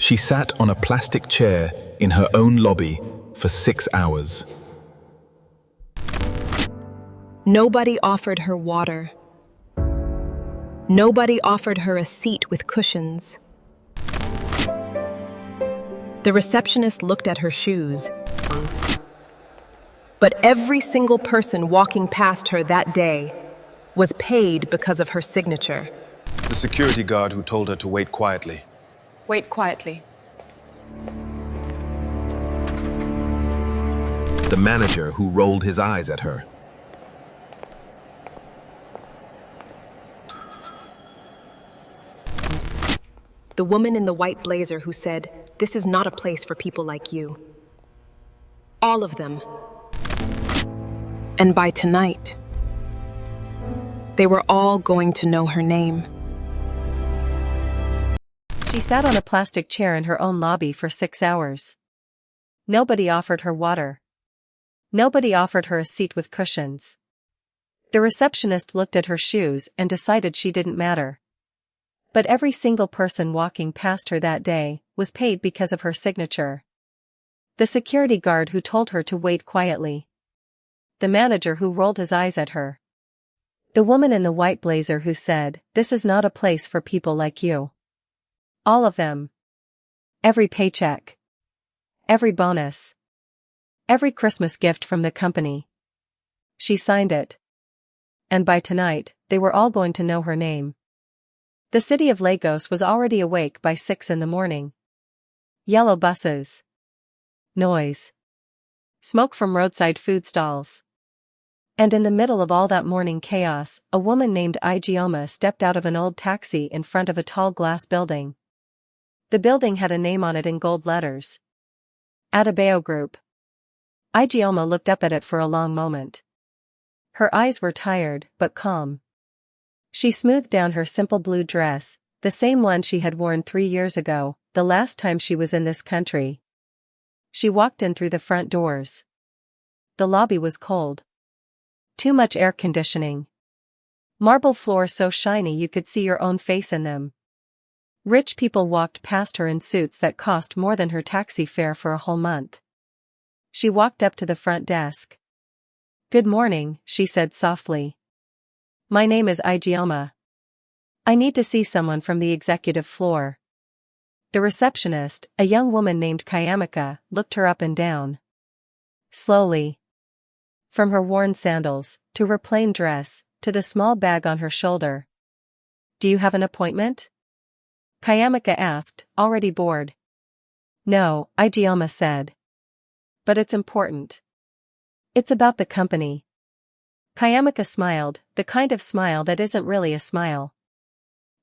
She sat on a plastic chair in her own lobby for 6 hours. Nobody offered her water. Nobody offered her a seat with cushions. The receptionist looked at her shoes. But every single person walking past her that day was paid because of her signature. The security guard who told her to wait quietly. Wait quietly. The manager who rolled his eyes at her. The woman in the white blazer who said, "This is not a place for people like you." All of them. And by tonight, they were all going to know her name. She sat on a plastic chair in her own lobby for 6 hours. Nobody offered her water. Nobody offered her a seat with cushions. The receptionist looked at her shoes and decided she didn't matter. But every single person walking past her that day was paid because of her signature. The security guard who told her to wait quietly. The manager who rolled his eyes at her. The woman in the white blazer who said, "This is not a place for people like you." All of them. Every paycheck. Every bonus. Every Christmas gift from the company. She signed it. And by tonight, they were all going to know her name. The city of Lagos was already awake by 6 in the morning. Yellow buses. Noise. Smoke from roadside food stalls. And in the middle of all that morning chaos, a woman named Ijeoma stepped out of an old taxi in front of a tall glass building. The building had a name on it in gold letters. Adebayo Group. Ijeoma looked up at it for a long moment. Her eyes were tired, but calm. She smoothed down her simple blue dress, the same one she had worn 3 years ago, the last time she was in this country. She walked in through the front doors. The lobby was cold. Too much air conditioning. Marble floors so shiny you could see your own face in them. Rich people walked past her in suits that cost more than her taxi fare for a whole month. She walked up to the front desk. "Good morning," she said softly. "My name is Ijeoma. I need to see someone from the executive floor." The receptionist, a young woman named Kayamika, looked her up and down. Slowly. From her worn sandals, to her plain dress, to the small bag on her shoulder. "Do you have an appointment?" Kayamika asked, already bored. "No," Ijeoma said. "But it's important. It's about the company." Kayamika smiled, the kind of smile that isn't really a smile.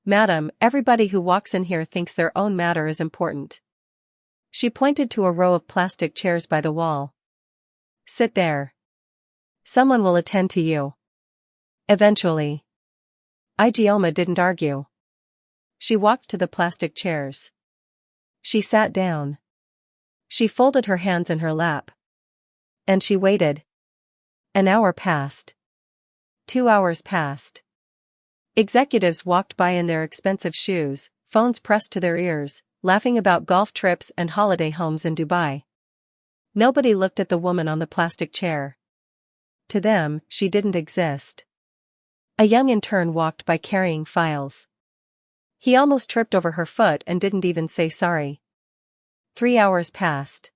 "Madam, everybody who walks in here thinks their own matter is important." She pointed to a row of plastic chairs by the wall. "Sit there. Someone will attend to you. Eventually." Ijeoma didn't argue. She walked to the plastic chairs. She sat down. She folded her hands in her lap. And she waited. An hour passed. 2 hours passed. Executives walked by in their expensive shoes, phones pressed to their ears, laughing about golf trips and holiday homes in Dubai. Nobody looked at the woman on the plastic chair. To them, she didn't exist. A young intern walked by carrying files. He almost tripped over her foot and didn't even say sorry. 3 hours passed.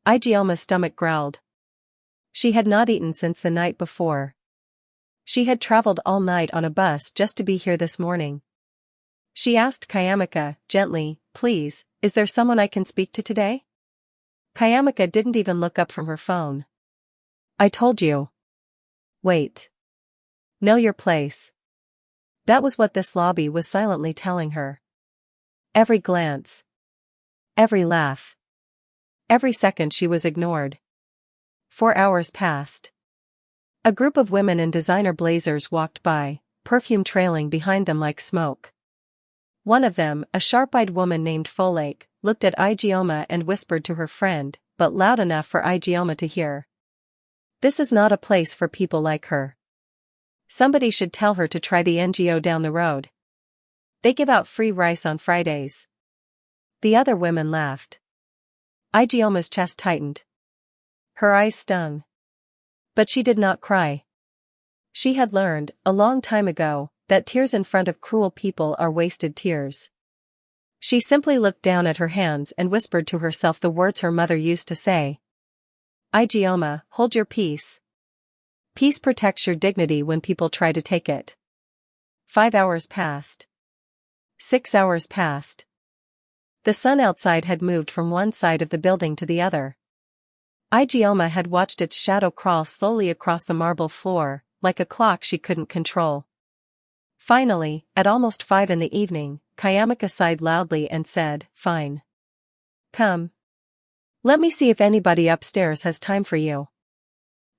Ijeoma's stomach growled. She had not eaten since the night before. She had traveled all night on a bus just to be here this morning. She asked Kayamika, gently, "Please, is there someone I can speak to today?" Kayamika didn't even look up from her phone. "I told you. Wait. Know your place." That was what this lobby was silently telling her. Every glance. Every laugh. Every second she was ignored. 4 hours passed. A group of women in designer blazers walked by, perfume trailing behind them like smoke. One of them, a sharp-eyed woman named Folake, looked at Ijeoma and whispered to her friend, but loud enough for Ijeoma to hear. "This is not a place for people like her. Somebody should tell her to try the NGO down the road. They give out free rice on Fridays." The other women laughed. Igioma's chest tightened. Her eyes stung. But she did not cry. She had learned, a long time ago, that tears in front of cruel people are wasted tears. She simply looked down at her hands and whispered to herself the words her mother used to say. Igioma, hold your peace. Peace protects your dignity when people try to take it. 5 hours passed. 6 hours passed. The sun outside had moved from one side of the building to the other. Igioma had watched its shadow crawl slowly across the marble floor, like a clock she couldn't control. Finally, at almost 5 in the evening, Kayamika sighed loudly and said, "Fine. Come. Let me see if anybody upstairs has time for you."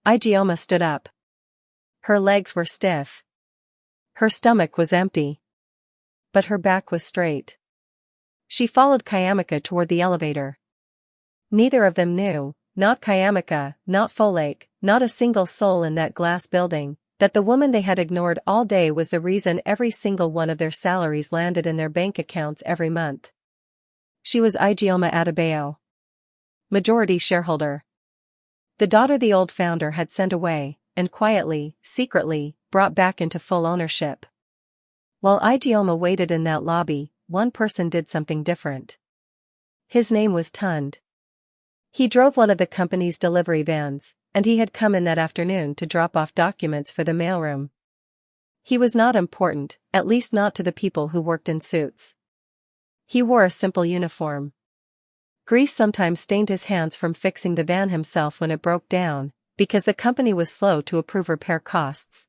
Igioma stood up. Her legs were stiff. Her stomach was empty. But her back was straight. She followed Kayamika toward the elevator. Neither of them knew, not Kayamika, not Folake, not a single soul in that glass building, that the woman they had ignored all day was the reason every single one of their salaries landed in their bank accounts every month. She was Igioma Adebayo, majority shareholder. The daughter the old founder had sent away, and quietly, secretly, brought back into full ownership. While Igioma waited in that lobby, one person did something different. His name was Tund. He drove one of the company's delivery vans, and he had come in that afternoon to drop off documents for the mailroom. He was not important, at least not to the people who worked in suits. He wore a simple uniform. Grease sometimes stained his hands from fixing the van himself when it broke down, because the company was slow to approve repair costs.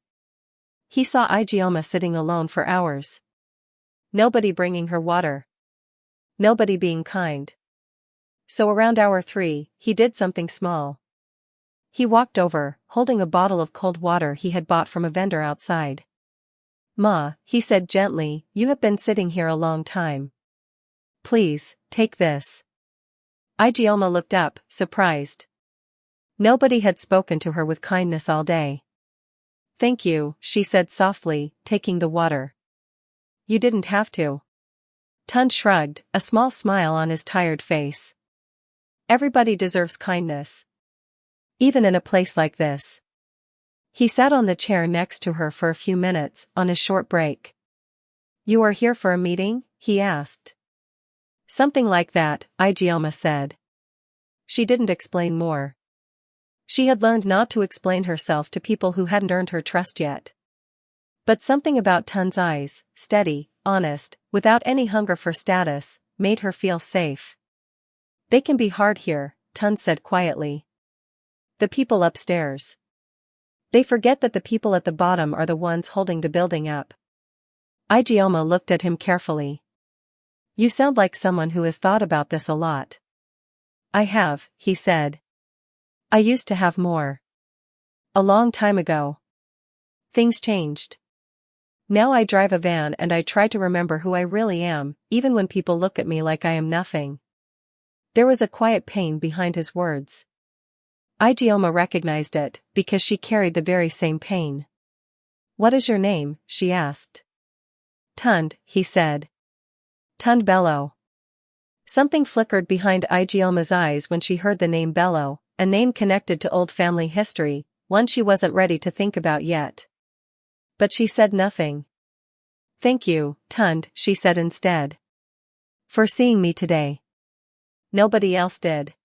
He saw Igioma sitting alone for hours. Nobody bringing her water. Nobody being kind. So around hour 3, he did something small. He walked over, holding a bottle of cold water he had bought from a vendor outside. "Ma," he said gently, "you have been sitting here a long time. Please, take this." Igioma looked up, surprised. Nobody had spoken to her with kindness all day. "Thank you," she said softly, taking the water. "You didn't have to." Tund shrugged, a small smile on his tired face. Everybody deserves kindness. Even in a place like this. He sat on the chair next to her for a few minutes, on his short break. "You are here for a meeting?" he asked. "Something like that," Igioma said. She didn't explain more. She had learned not to explain herself to people who hadn't earned her trust yet. But something about Tund's eyes, steady, honest, without any hunger for status, made her feel safe. "They can be hard here," Tund said quietly. "The people upstairs. They forget that the people at the bottom are the ones holding the building up." Igioma looked at him carefully. "You sound like someone who has thought about this a lot." "I have," he said. "I used to have more. A long time ago. Things changed. Now I drive a van and I try to remember who I really am, even when people look at me like I am nothing." There was a quiet pain behind his words. Igioma recognized it, because she carried the very same pain. "What is your name?" she asked. "Tund," he said. "Tund Bello." Something flickered behind Igioma's eyes when she heard the name Bello, a name connected to old family history, one she wasn't ready to think about yet. But she said nothing. "Thank you, Tund," she said instead. "For seeing me today." Nobody else did.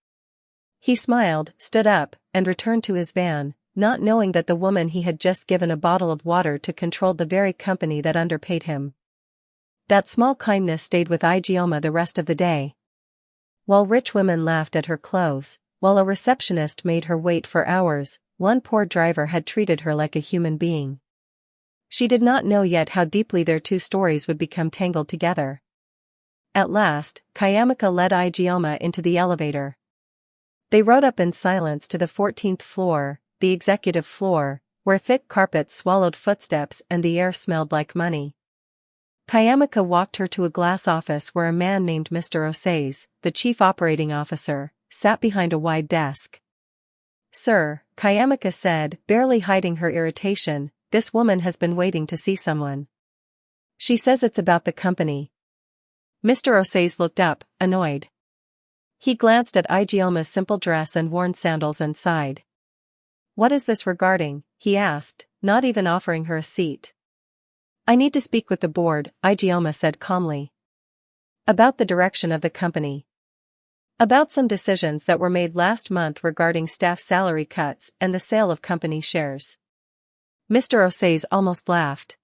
He smiled, stood up, and returned to his van, not knowing that the woman he had just given a bottle of water to controlled the very company that underpaid him. That small kindness stayed with Igioma the rest of the day. While rich women laughed at her clothes, while a receptionist made her wait for hours, one poor driver had treated her like a human being. She did not know yet how deeply their two stories would become tangled together. At last, Kayamika led Igioma into the elevator. They rode up in silence to the 14th floor, the executive floor, where thick carpets swallowed footsteps and the air smelled like money. Kayamika walked her to a glass office where a man named Mr. Osais, the chief operating officer, sat behind a wide desk. "Sir," Kayamika said, barely hiding her irritation, "this woman has been waiting to see someone. She says it's about the company." Mr. Oseiz looked up, annoyed. He glanced at Igioma's simple dress and worn sandals and sighed. What is this regarding? He asked, not even offering her a seat. I need to speak with the board, Igioma said calmly. About the direction of the company. About some decisions that were made last month regarding staff salary cuts and the sale of company shares. Mr. Oseiz almost laughed.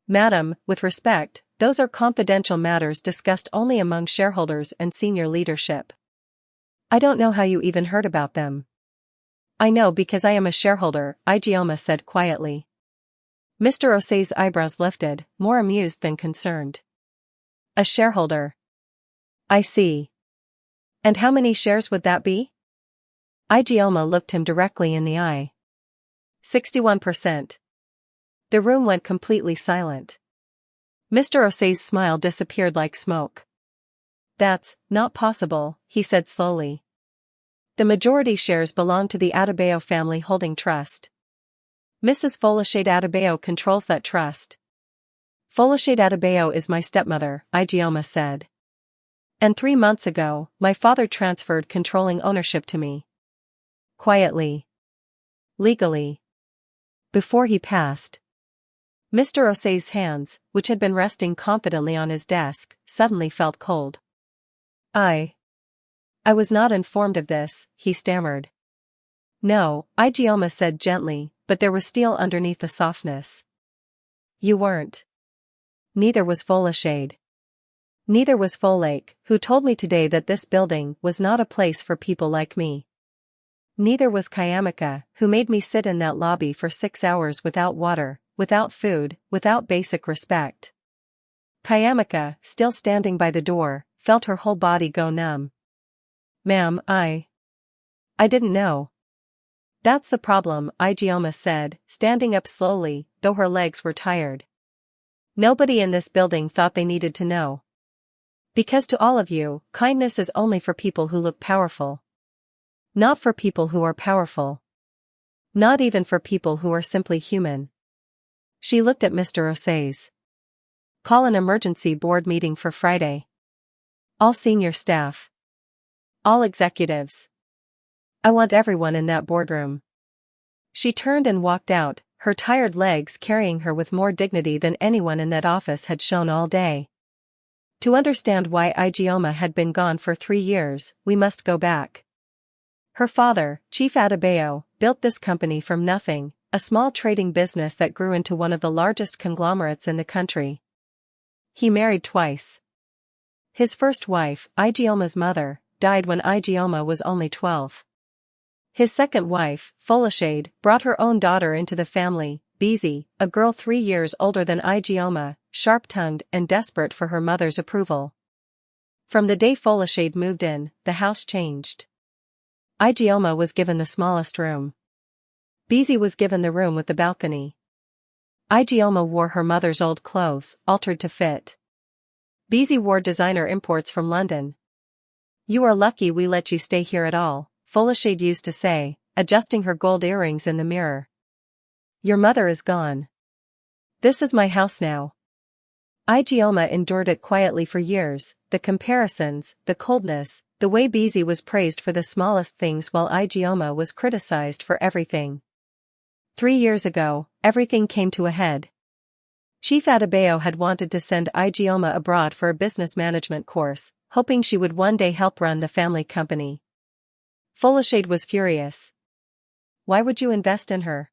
Madam, with respect, those are confidential matters discussed only among shareholders and senior leadership. I don't know how you even heard about them. I know because I am a shareholder, Igioma said quietly. Mr. Oseiz's eyebrows lifted, more amused than concerned. A shareholder. I see. And how many shares would that be? Igioma looked him directly in the eye. 61%. The room went completely silent. Mr. Oseiz's smile disappeared like smoke. That's not possible, he said slowly. The majority shares belong to the Adebayo family holding trust. Mrs. Folashade Adebayo controls that trust. Folashade Adebayo is my stepmother, Igioma said. And 3 months ago, my father transferred controlling ownership to me. Quietly. Legally. Before he passed. Mr. Oseiz's hands, which had been resting confidently on his desk, suddenly felt cold. I was not informed of this, he stammered. No, Igioma said gently, but there was steel underneath the softness. You weren't. Neither was Folashade. Neither was Folake, who told me today that this building was not a place for people like me. Neither was Kayamika, who made me sit in that lobby for 6 hours without water, without food, without basic respect. Kayamika, still standing by the door, felt her whole body go numb. Ma'am, I didn't know. That's the problem, Igioma said, standing up slowly, though her legs were tired. Nobody in this building thought they needed to know. Because to all of you, kindness is only for people who look powerful. Not for people who are powerful. Not even for people who are simply human. She looked at Mr. Oseiz. Call an emergency board meeting for Friday. All senior staff. All executives. I want everyone in that boardroom. She turned and walked out, her tired legs carrying her with more dignity than anyone in that office had shown all day. To understand why Igioma had been gone for 3 years, we must go back. Her father, Chief Adebayo, built this company from nothing, a small trading business that grew into one of the largest conglomerates in the country. He married twice. His first wife, Igioma's mother, died when Igioma was only 12. His second wife, Folashade, brought her own daughter into the family, Bizi, a girl 3 years older than Igioma, sharp-tongued and desperate for her mother's approval. From the day Folashade moved in, the house changed. Igioma was given the smallest room. Bizi was given the room with the balcony. Igioma wore her mother's old clothes, altered to fit. Bizi wore designer imports from London. You are lucky we let you stay here at all, Folashade used to say, adjusting her gold earrings in the mirror. Your mother is gone. This is my house now. Igioma endured it quietly for years, the comparisons, the coldness, the way Bizi was praised for the smallest things while Igioma was criticized for everything. 3 years ago, everything came to a head. Chief Adebayo had wanted to send Igioma abroad for a business management course, hoping she would one day help run the family company. Folashade was furious. Why would you invest in her?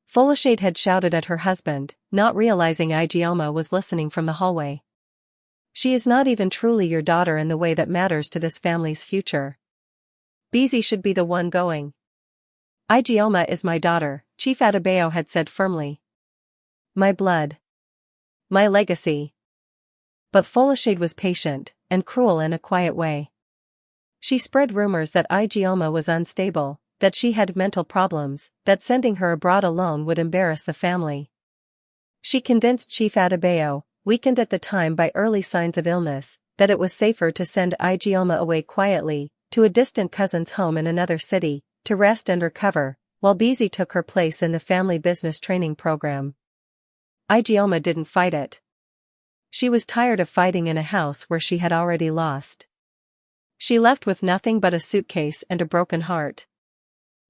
Folashade had shouted at her husband, not realizing Igioma was listening from the hallway. She is not even truly your daughter in the way that matters to this family's future. Bizi should be the one going. Igioma is my daughter, Chief Adebayo had said firmly. My blood. My legacy. But Folashade was patient, and cruel in a quiet way. She spread rumors that Igioma was unstable, that she had mental problems, that sending her abroad alone would embarrass the family. She convinced Chief Adebayo, weakened at the time by early signs of illness, that it was safer to send Igioma away quietly, to a distant cousin's home in another city, to rest and recover, while Bizi took her place in the family business training program. Igioma didn't fight it. She was tired of fighting in a house where she had already lost. She left with nothing but a suitcase and a broken heart.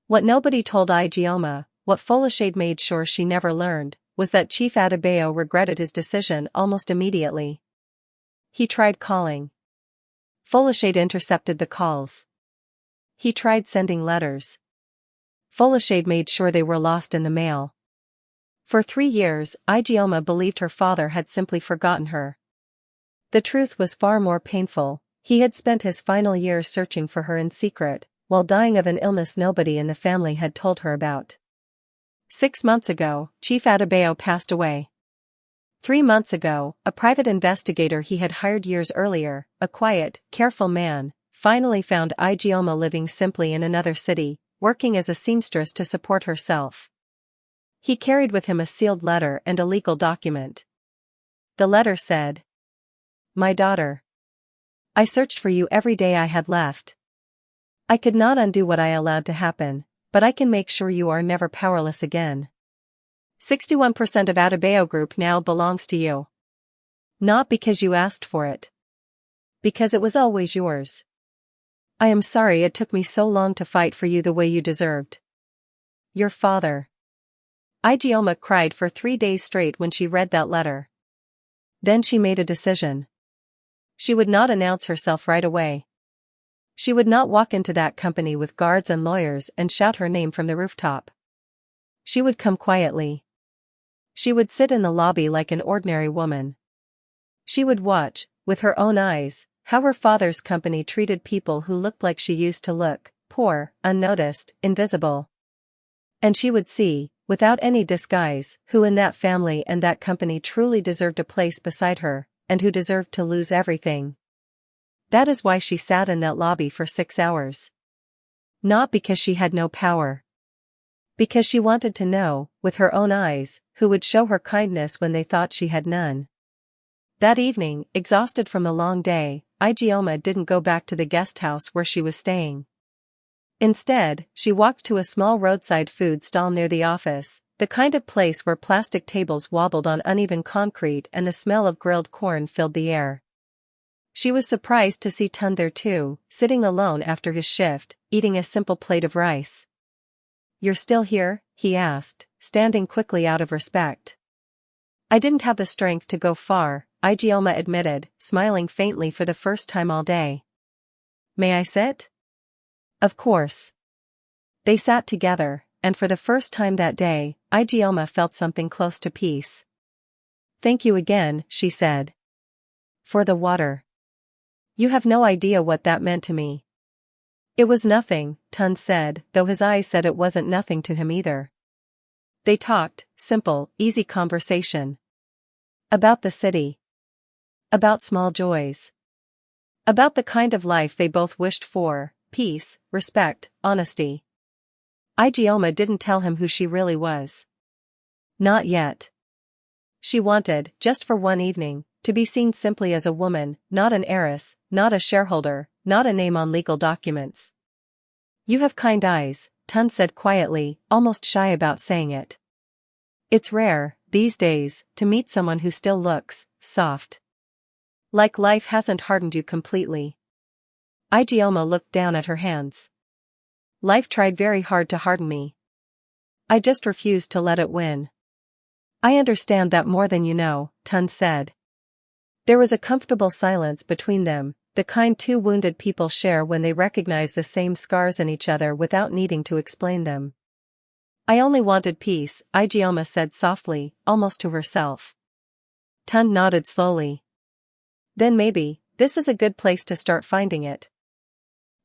What nobody told Ijeoma, what Folashade made sure she never learned, was that Chief Adebayo regretted his decision almost immediately. He tried calling. Folashade intercepted the calls. He tried sending letters. Folashade made sure they were lost in the mail. For 3 years, Ijeoma believed her father had simply forgotten her. The truth was far more painful. He had spent his final years searching for her in secret, while dying of an illness nobody in the family had told her about. 6 months ago, Chief Adebayo passed away. 3 months ago, a private investigator he had hired years earlier, a quiet, careful man, finally found Ijeoma living simply in another city, working as a seamstress to support herself. He carried with him a sealed letter and a legal document. The letter said, "My daughter. I searched for you every day I had left. I could not undo what I allowed to happen, but I can make sure you are never powerless again. 61% of Adebayo Group now belongs to you. Not because you asked for it. Because it was always yours. I am sorry it took me so long to fight for you the way you deserved. Your father." Ijeoma cried for 3 days straight when she read that letter. Then she made a decision. She would not announce herself right away. She would not walk into that company with guards and lawyers and shout her name from the rooftop. She would come quietly. She would sit in the lobby like an ordinary woman. She would watch, with her own eyes, how her father's company treated people who looked like she used to look, poor, unnoticed, invisible. And she would see, without any disguise, who in that family and that company truly deserved a place beside her, and who deserved to lose everything. That is why she sat in that lobby for 6 hours. Not because she had no power. Because she wanted to know, with her own eyes, who would show her kindness when they thought she had none. That evening, exhausted from the long day, Ijeoma didn't go back to the guest house where she was staying. Instead, she walked to a small roadside food stall near the office, the kind of place where plastic tables wobbled on uneven concrete and the smell of grilled corn filled the air. She was surprised to see Tun there too, sitting alone after his shift, eating a simple plate of rice. "You're still here?" he asked, standing quickly out of respect. "I didn't have the strength to go far," Ijeoma admitted, smiling faintly for the first time all day. "May I sit?" Of course. They sat together, and for the first time that day, Ijeoma felt something close to peace. "Thank you again," she said. "For the water. You have no idea what that meant to me." "It was nothing," Tun said, though his eyes said it wasn't nothing to him either. They talked, simple, easy conversation. About the city. About small joys. About the kind of life they both wished for. Peace, respect, honesty. Ijeoma didn't tell him who she really was. Not yet. She wanted, just for one evening, to be seen simply as a woman, not an heiress, not a shareholder, not a name on legal documents. "You have kind eyes," Tun said quietly, almost shy about saying it. It's rare, these days, to meet someone who still looks soft. Like life hasn't hardened you completely. Ijeoma looked down at her hands. "Life tried very hard to harden me. I just refused to let it win." "I understand that more than you know," Tun said. There was a comfortable silence between them, the kind two wounded people share when they recognize the same scars in each other without needing to explain them. "I only wanted peace," Ijeoma said softly, almost to herself. Tun nodded slowly. "Then maybe, this is a good place to start finding it."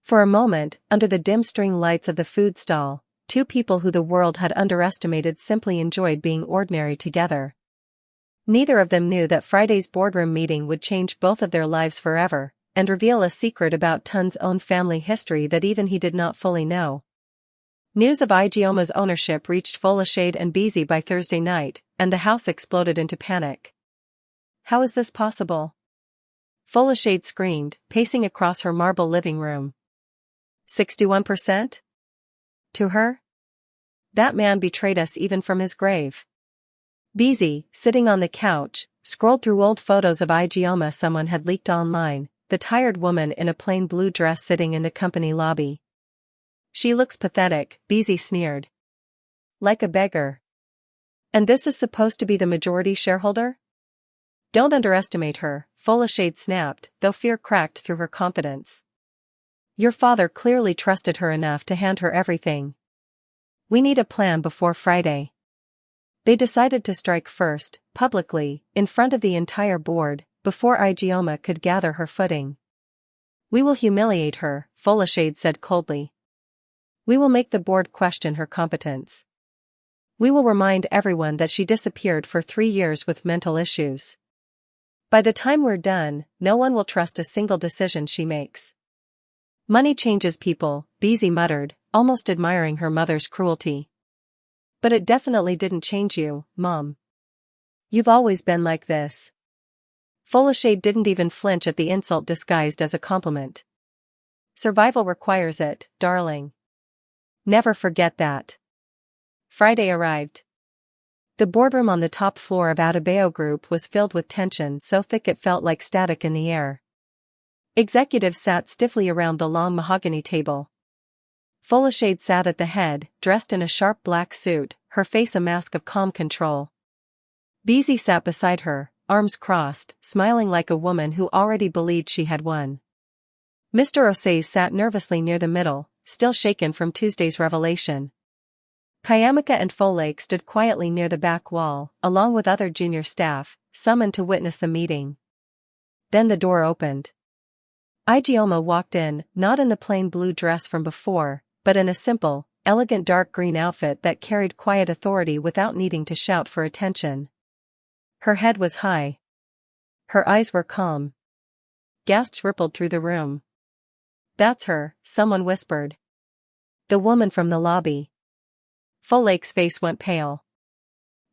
For a moment, under the dim string lights of the food stall, two people who the world had underestimated simply enjoyed being ordinary together. Neither of them knew that Friday's boardroom meeting would change both of their lives forever, and reveal a secret about Tun's own family history that even he did not fully know. News of Ijeoma's ownership reached Folashade and Beezy by Thursday night, and the house exploded into panic. "How is this possible?" Folashade screamed, pacing across her marble living room. 61%? To her? That man betrayed us even from his grave. Beezy, sitting on the couch, scrolled through old photos of Igioma someone had leaked online, the tired woman in a plain blue dress sitting in the company lobby. She looks pathetic, Beezy sneered. Like a beggar. And this is supposed to be the majority shareholder? Don't underestimate her, Folashade snapped, though fear cracked through her confidence. Your father clearly trusted her enough to hand her everything. We need a plan before Friday. They decided to strike first, publicly, in front of the entire board, before Igioma could gather her footing. We will humiliate her, Folashade said coldly. We will make the board question her competence. We will remind everyone that she disappeared for 3 years with mental issues. By the time we're done, no one will trust a single decision she makes. Money changes people, Beezy muttered, almost admiring her mother's cruelty. But it definitely didn't change you, Mom. You've always been like this. Folashade didn't even flinch at the insult disguised as a compliment. Survival requires it, darling. Never forget that. Friday arrived. The boardroom on the top floor of Adebayo Group was filled with tension so thick it felt like static in the air. Executives sat stiffly around the long mahogany table. Folashade sat at the head, dressed in a sharp black suit, her face a mask of calm control. Beezy sat beside her, arms crossed, smiling like a woman who already believed she had won. Mr. Osei sat nervously near the middle, still shaken from Tuesday's revelation. Kayamika and Folake stood quietly near the back wall, along with other junior staff, summoned to witness the meeting. Then the door opened. Igioma walked in, not in the plain blue dress from before, but in a simple, elegant dark green outfit that carried quiet authority without needing to shout for attention. Her head was high. Her eyes were calm. Gasps rippled through the room. That's her, someone whispered. The woman from the lobby. Folake's face went pale.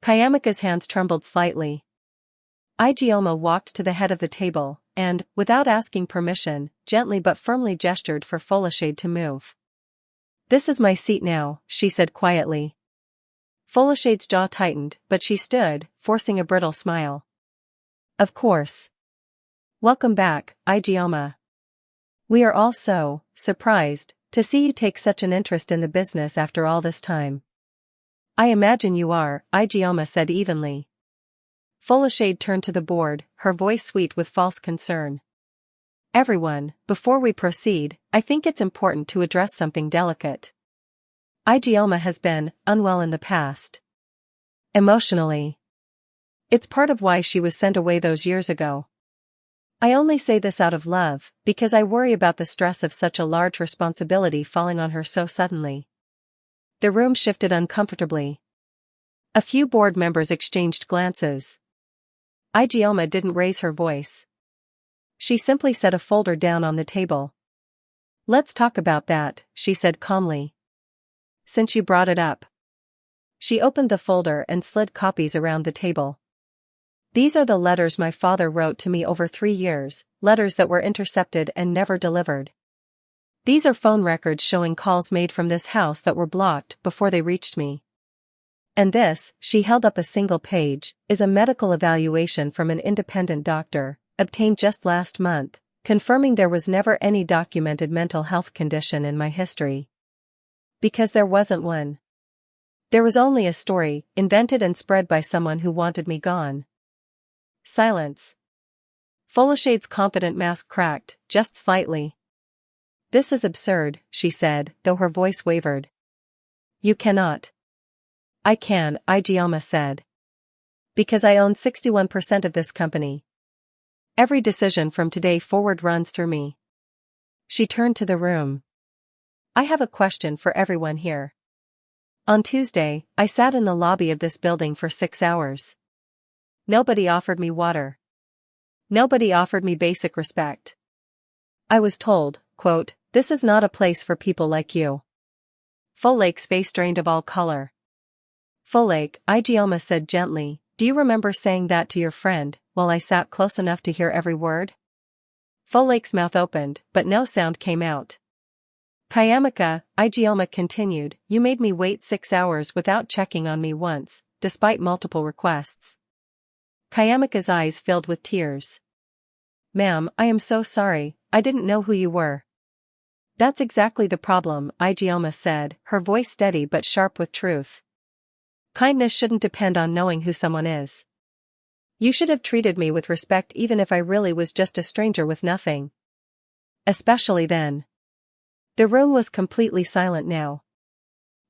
Kayamika's hands trembled slightly. Igioma walked to the head of the table, and, without asking permission, gently but firmly gestured for Folashade to move. This is my seat now, she said quietly. Folashade's jaw tightened, but she stood, forcing a brittle smile. Of course. Welcome back, Igioma. We are all so surprised to see you take such an interest in the business after all this time. I imagine you are, Igioma said evenly. Folashade turned to the board, her voice sweet with false concern. Everyone, before we proceed, I think it's important to address something delicate. Igioma has been unwell in the past. Emotionally. It's part of why she was sent away those years ago. I only say this out of love, because I worry about the stress of such a large responsibility falling on her so suddenly. The room shifted uncomfortably. A few board members exchanged glances. Igioma didn't raise her voice. She simply set a folder down on the table. Let's talk about that, she said calmly. Since you brought it up. She opened the folder and slid copies around the table. These are the letters my father wrote to me over 3 years, letters that were intercepted and never delivered. These are phone records showing calls made from this house that were blocked before they reached me. And this, she held up a single page, is a medical evaluation from an independent doctor, obtained just last month, confirming there was never any documented mental health condition in my history. Because there wasn't one. There was only a story, invented and spread by someone who wanted me gone. Silence. Folashade's confident mask cracked, just slightly. This is absurd, she said, though her voice wavered. You cannot. I can, Igioma said. Because I own 61% of this company. Every decision from today forward runs through me. She turned to the room. I have a question for everyone here. On Tuesday, I sat in the lobby of this building for 6 hours. Nobody offered me water. Nobody offered me basic respect. I was told, quote, this is not a place for people like you. Folake's face drained of all color. Folake, Igioma said gently, do you remember saying that to your friend, while I sat close enough to hear every word? Folake's mouth opened, but no sound came out. Kayamika, Igioma continued, you made me wait 6 hours without checking on me once, despite multiple requests. Kayamika's eyes filled with tears. "Ma'am, I am so sorry, I didn't know who you were." "That's exactly the problem," Ijeoma said, her voice steady but sharp with truth. "Kindness shouldn't depend on knowing who someone is. You should have treated me with respect even if I really was just a stranger with nothing. Especially then." The room was completely silent now.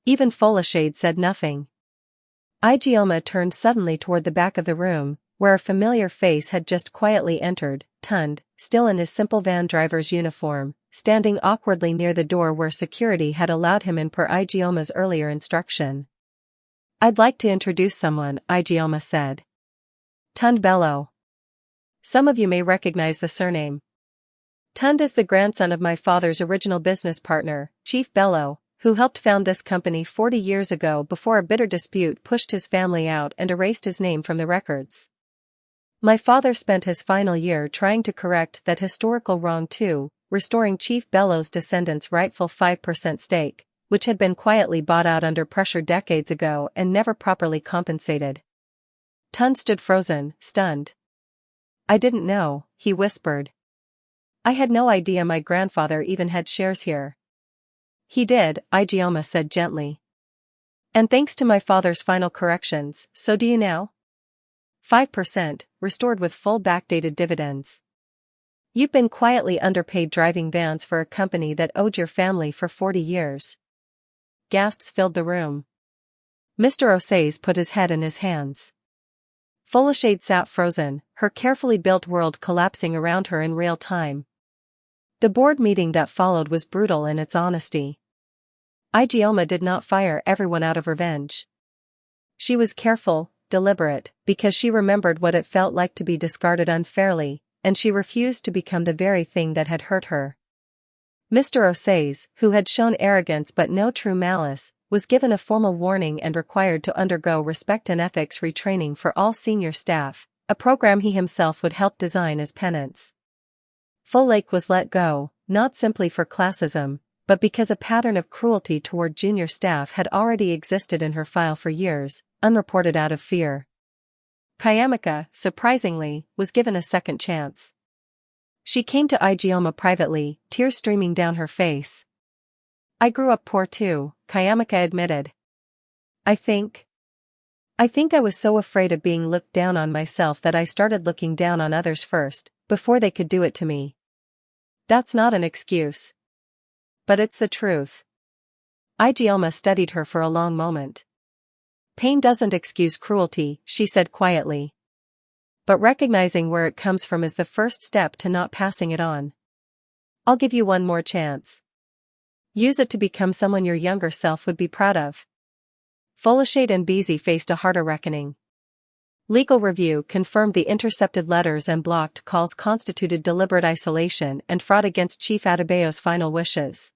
Even Folashade said nothing. Ijeoma turned suddenly toward the back of the room, where a familiar face had just quietly entered, Tund, still in his simple van driver's uniform, standing awkwardly near the door where security had allowed him in per Ijeoma's earlier instruction. "I'd like to introduce someone," Ijeoma said. Tund Bello. Some of you may recognize the surname. Tund is the grandson of my father's original business partner, Chief Bello, who helped found this company 40 years ago before a bitter dispute pushed his family out and erased his name from the records. My father spent his final year trying to correct that historical wrong too, restoring Chief Bello's descendants' rightful 5% stake, which had been quietly bought out under pressure decades ago and never properly compensated. Tund stood frozen, stunned. "I didn't know," he whispered. "I had no idea my grandfather even had shares here." "He did," Ijeoma said gently. "And thanks to my father's final corrections, so do you now? 5%, restored with full backdated dividends. You've been quietly underpaid driving vans for a company that owed your family for 40 years. Gasps filled the room. Mr. Osais put his head in his hands. Folashade sat frozen, her carefully built world collapsing around her in real time. The board meeting that followed was brutal in its honesty. Ijeoma did not fire everyone out of revenge. She was careful, deliberate, because she remembered what it felt like to be discarded unfairly, and she refused to become the very thing that had hurt her. Mr. Osais, who had shown arrogance but no true malice, was given a formal warning and required to undergo respect and ethics retraining for all senior staff, a program he himself would help design as penance. Full Lake was let go, not simply for classism, but because a pattern of cruelty toward junior staff had already existed in her file for years, unreported out of fear. Kayamika, surprisingly, was given a second chance. She came to Ijeoma privately, tears streaming down her face. "I grew up poor too," Kayamika admitted. I think I was so afraid of being looked down on myself that I started looking down on others first, before they could do it to me. That's not an excuse. But it's the truth." Ijeoma studied her for a long moment. "Pain doesn't excuse cruelty," she said quietly. "But recognizing where it comes from is the first step to not passing it on. I'll give you one more chance. Use it to become someone your younger self would be proud of." Folashade and Beezy faced a harder reckoning. Legal review confirmed the intercepted letters and blocked calls constituted deliberate isolation and fraud against Chief Adebayo's final wishes.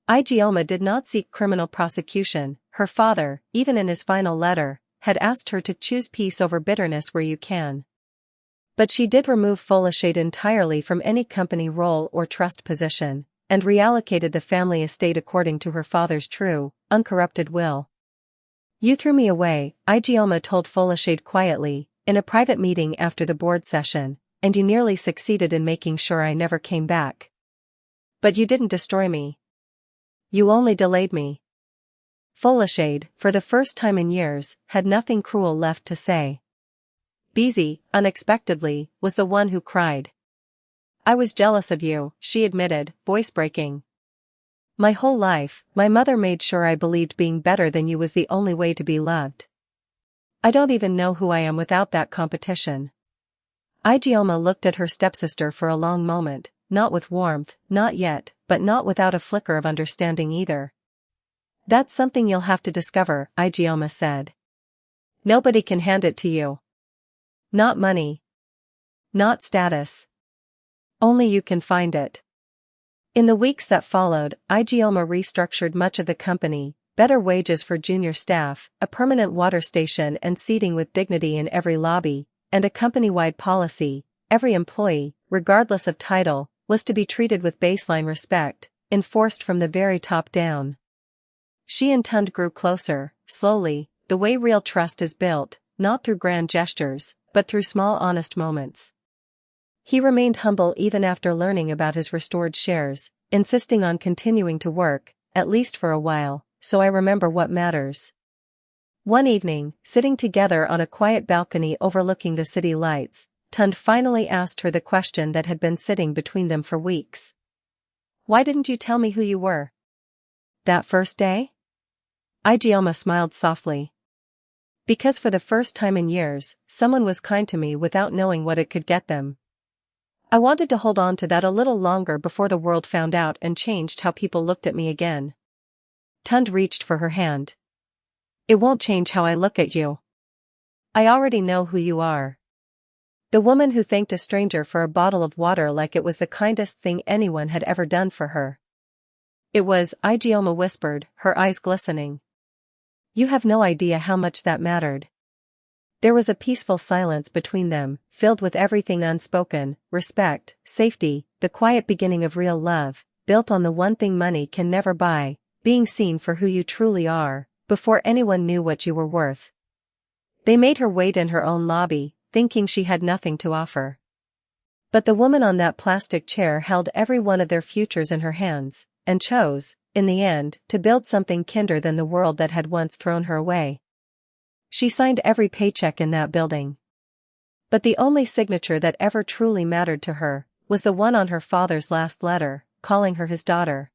Ijeoma did not seek criminal prosecution. Her father, even in his final letter, had asked her to choose peace over bitterness where you can. But she did remove Folashade entirely from any company role or trust position, and reallocated the family estate according to her father's true, uncorrupted will. "You threw me away," Ijeoma told Folashade quietly, in a private meeting after the board session, "and you nearly succeeded in making sure I never came back. But you didn't destroy me. You only delayed me." Folashade, for the first time in years, had nothing cruel left to say. Beezy, unexpectedly, was the one who cried. "I was jealous of you," she admitted, voice breaking. "My whole life, my mother made sure I believed being better than you was the only way to be loved. I don't even know who I am without that competition." Ijeoma looked at her stepsister for a long moment, not with warmth, not yet, but not without a flicker of understanding either. "That's something you'll have to discover," Ijeoma said. "Nobody can hand it to you. Not money. Not status. Only you can find it." In the weeks that followed, Ijeoma restructured much of the company, better wages for junior staff, a permanent water station and seating with dignity in every lobby, and a company-wide policy: every employee, regardless of title, was to be treated with baseline respect, enforced from the very top down. She and Tund grew closer, slowly, the way real trust is built, not through grand gestures, but through small honest moments. He remained humble even after learning about his restored shares, insisting on continuing to work, at least for a while, so I remember what matters. One evening, sitting together on a quiet balcony overlooking the city lights, Tund finally asked her the question that had been sitting between them for weeks. "Why didn't you tell me who you were? That first day?" Ijeoma smiled softly. "Because for the first time in years, someone was kind to me without knowing what it could get them. I wanted to hold on to that a little longer before the world found out and changed how people looked at me again." Tund reached for her hand. "It won't change how I look at you. I already know who you are. The woman who thanked a stranger for a bottle of water like it was the kindest thing anyone had ever done for her." "It was," Ijeoma whispered, her eyes glistening. "You have no idea how much that mattered." There was a peaceful silence between them, filled with everything unspoken: respect, safety, the quiet beginning of real love, built on the one thing money can never buy, being seen for who you truly are, before anyone knew what you were worth. They made her wait in her own lobby, thinking she had nothing to offer. But the woman on that plastic chair held every one of their futures in her hands, and chose, in the end, to build something kinder than the world that had once thrown her away. She signed every paycheck in that building. But the only signature that ever truly mattered to her was the one on her father's last letter, calling her his daughter.